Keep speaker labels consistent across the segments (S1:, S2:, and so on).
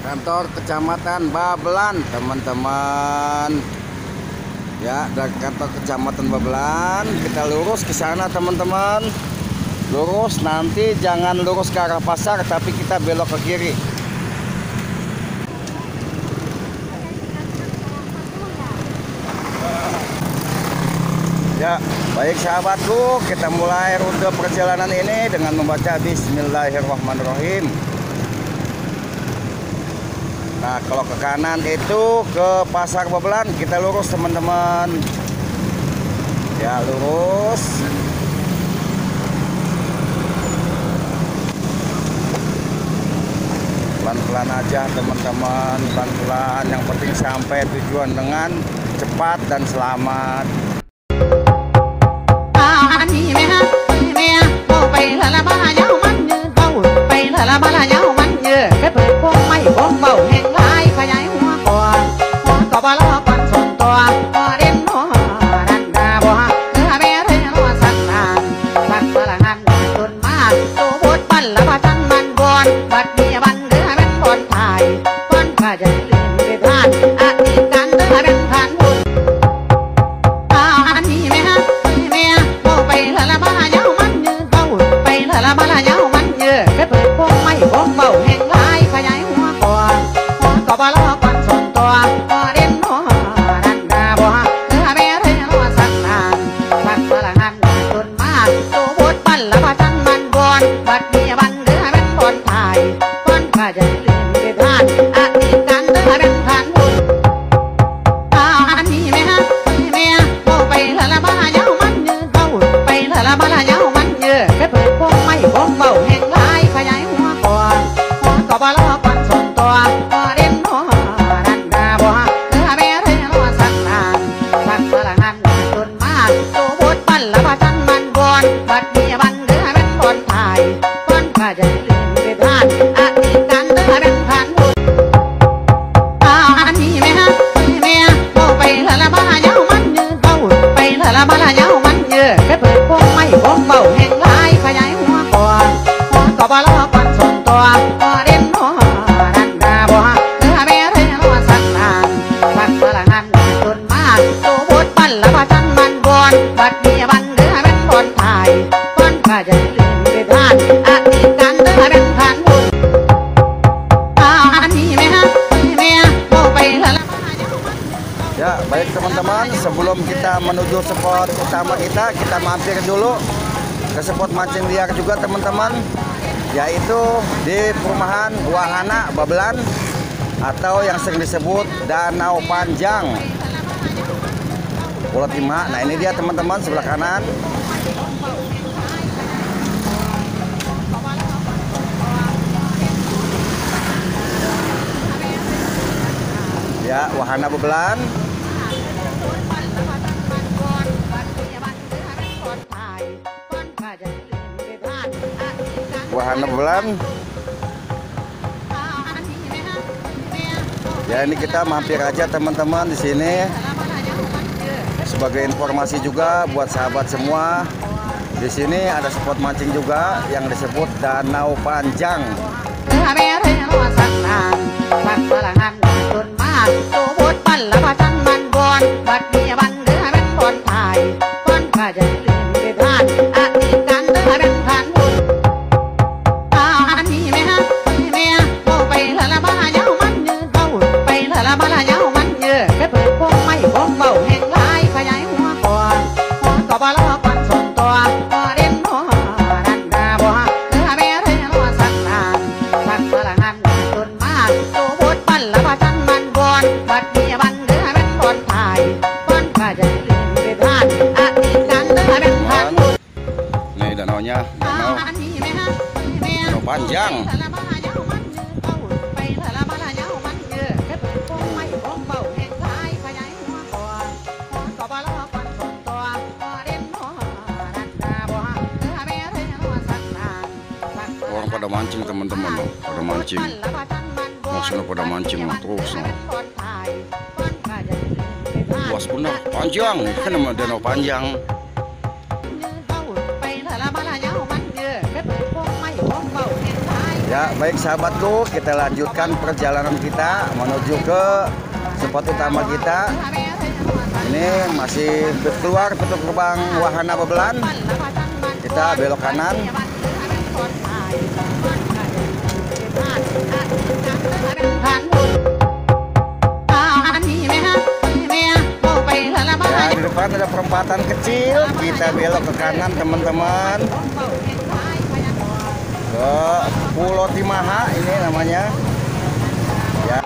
S1: kantor Kecamatan Babelan, teman-teman. Ya, dari kantor Kecamatan Babelan kita lurus ke sana, teman-teman. Lurus, nanti jangan lurus ke arah pasar, tapi kita belok ke kiri. Ya, baik sahabatku, kita mulai rute perjalanan ini dengan membaca Bismillahirrahmanirrahim. Nah, kalau ke kanan itu ke Pasar Babelan, kita lurus, teman-teman. Ya, lurus. Pelan-pelan aja, teman-teman. Pelan-pelan, yang penting sampai tujuan dengan cepat dan selamat. Ya, baik teman-teman, sebelum kita menuju spot utama kita mampir dulu ke spot mancing liar juga, teman-teman, yaitu di perumahan Wahana Babelan atau yang sering disebut Danau Panjang Pulau Timah. Nah, ini dia, teman-teman, sebelah kanan. Ya, Wahana Babelan. Wahana Babelan. Ya, ini kita mampir aja, teman-teman, di sini. Sebagai informasi juga buat sahabat semua, di sini ada spot mancing juga yang disebut Danau Panjang. Nih danaunya, danau Panjang. Orang pada mancing, teman-teman, pada mancing. Maksudnya pada mancing terus. Luas benar, panjang, kan nama Danau Panjang. Ya, baik sahabatku, kita lanjutkan perjalanan kita menuju ke spot utama kita. Ini masih keluar pintu gerbang Wahana Babelan. Kita belok kanan. Ya, di depan ada perempatan kecil. Kita belok ke kanan, teman-teman. Ke Pulau Timaha ini namanya. Ya.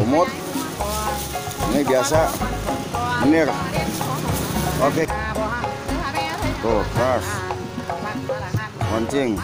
S1: Kumut. Ini biasa. Menir. Oke. Tuh, pas. Mancing.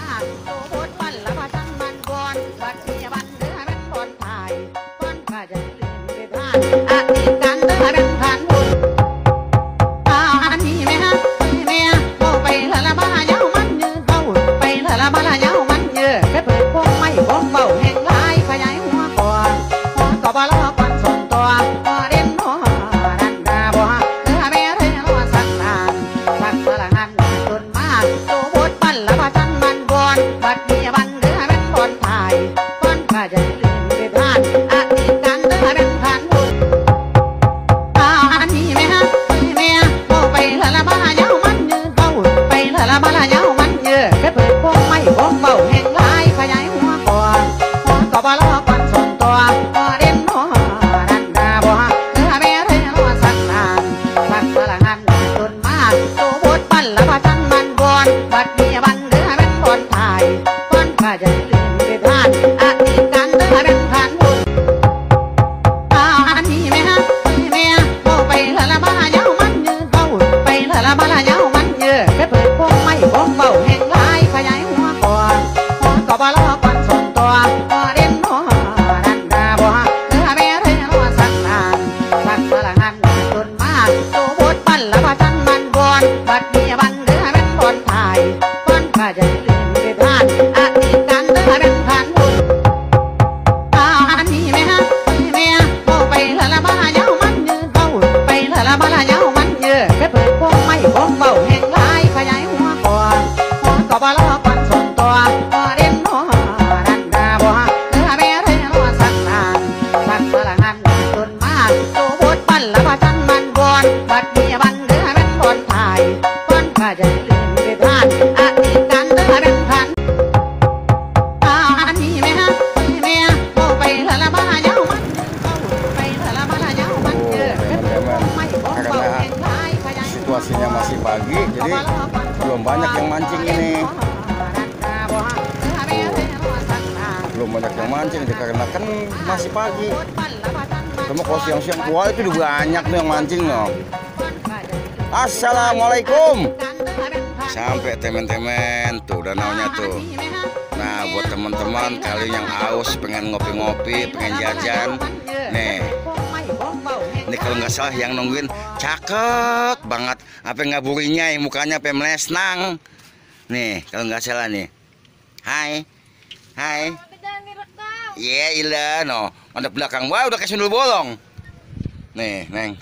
S1: Situasinya masih pagi, jadi belum banyak yang mancing ini. Belum banyak yang mancing dikarenakan masih pagi. Cuma kalau siang-siang, wah itu udah banyak tuh yang mancing loh. Assalamualaikum. Sampai temen-temen tuh danaunya tuh. Nah, buat teman-teman kalian yang aus pengen ngopi-ngopi, pengen jajan, nih. Ini kalau nggak salah yang nungguin cakep banget, apa ngaburinya yang mukanya pe melesnang. Nih, kalau nggak salah nih. Hai. Hai. Iya, ilah no. Mandap belakang, wah udah kayak sundul bolong. Nih, Neng.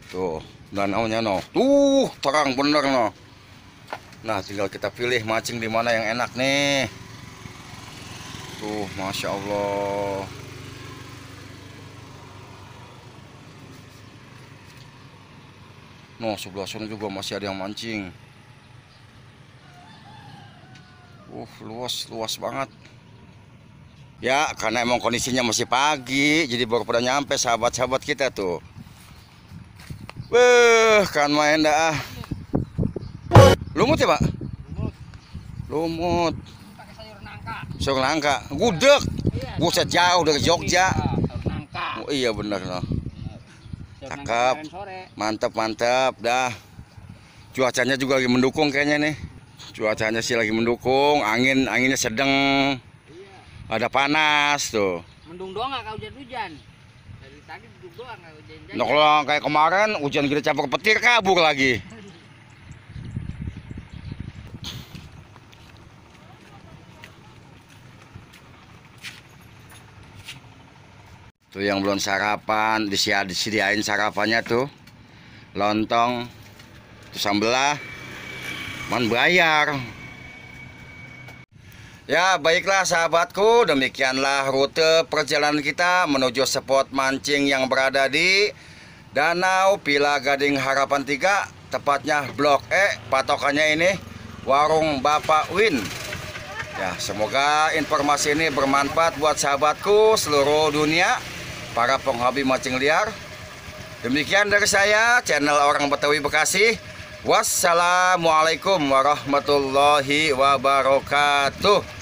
S1: Tuh, danaunya no. Tuh, terang bener no. Nah, tinggal kita pilih mancing di mana yang enak nih. Tuh, Masya Allah. No, sebelah sana juga masih ada yang mancing. Luas banget. Ya, karena emang kondisinya masih pagi, jadi baru pada nyampe sahabat-sahabat kita tuh. Kan main dah. Lumut ya, Pak? Lumut. Sayur nangka. Gudeg. Buset, jauh dari Jogja. Oh, iya bener loh. Cakep. Mantap dah. Cuacanya juga lagi mendukung kayaknya nih. Cuacanya sih lagi mendukung, anginnya sedang. Ada panas tuh.
S2: Mendung doang nggak hujan-hujan. Tadi duduk doang nggak hujan-hujan.
S1: Nah, kalau kayak kemarin hujan gede campur petir kabur lagi. Tuh yang belum sarapan disediain sarapannya tuh. Lontong, tuh sambelah, man bayar. Ya baiklah sahabatku, demikianlah rute perjalanan kita menuju spot mancing yang berada di Danau Pila Gading Harapan 3, tepatnya Blok E, patokannya ini Warung Bapak Win. Ya, semoga informasi ini bermanfaat buat sahabatku seluruh dunia, para penghobi mancing liar. Demikian dari saya, channel Orang Betawi Bekasi. Wassalamualaikum warahmatullahi wabarakatuh.